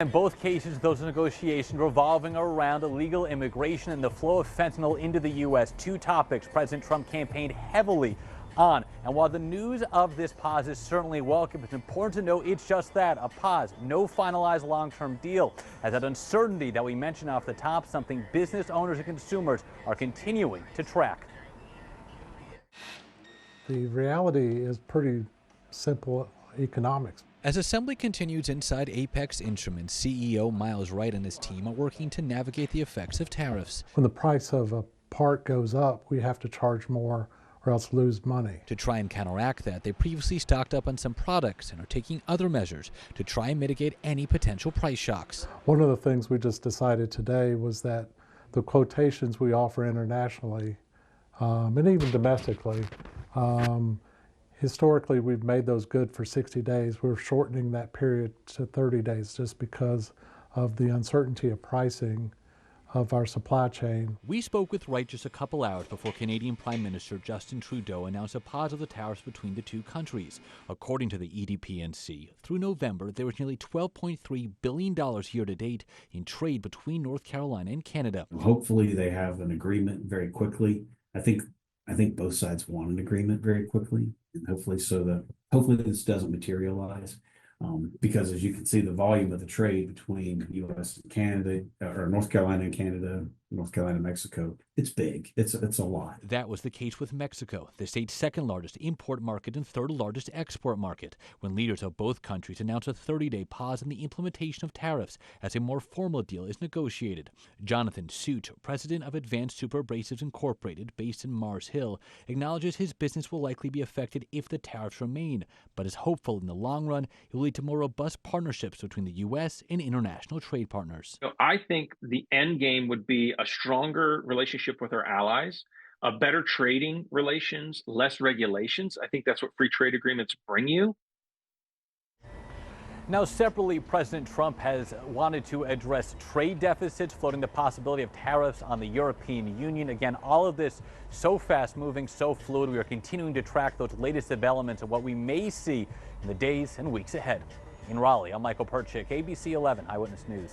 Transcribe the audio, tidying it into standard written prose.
In both cases, those negotiations revolving around illegal immigration and the flow of fentanyl into the U.S., two topics President Trump campaigned heavily on. And while the news of this pause is certainly welcome, it's important to know it's just that, a pause, no finalized long-term deal. As that uncertainty that we mentioned off the top, something business owners and consumers are continuing to track. The reality is pretty simple economics. As assembly continues inside Apex Instruments, CEO Miles Wright and his team are working to navigate the effects of tariffs. When the price of a part goes up, we have to charge more or else lose money. To try and counteract that, they previously stocked up on some products and are taking other measures to try and mitigate any potential price shocks. One of the things we just decided today was that the quotations we offer internationally and even domestically, historically, we've made those good for 60 days. We're shortening that period to 30 days just because of the uncertainty of pricing of our supply chain. We spoke with Wright just a couple hours before Canadian Prime Minister Justin Trudeau announced a pause of the tariffs between the two countries. According to the EDPNC, through November, there was nearly $12.3 billion year to date in trade between North Carolina and Canada. Hopefully they have an agreement very quickly. I think both sides want an agreement very quickly, and hopefully this doesn't materialize, because as you can see, the volume of the trade between U.S. and Canada, or North Carolina and Canada, North Carolina and Mexico, it's big. It's a lot. That was the case with Mexico, the state's second largest import market and third largest export market, when leaders of both countries announced a 30-day pause in the implementation of tariffs as a more formal deal is negotiated. Jonathan Suit, president of Advanced Superabrasives Incorporated, based in Mars Hill, acknowledges his business will likely be affected if the tariffs remain, but is hopeful in the long run it will lead to more robust partnerships between the U.S. and international trade partners. I think the end game would be a stronger relationship with our allies, a better trading relations, less regulations. I think that's what free trade agreements bring you. Now, separately, President Trump has wanted to address trade deficits, floating the possibility of tariffs on the European Union. Again, all of this so fast moving, so fluid. We are continuing to track those latest developments of what we may see in the days and weeks ahead. In Raleigh, I'm Michael Perchik, ABC 11 Eyewitness News.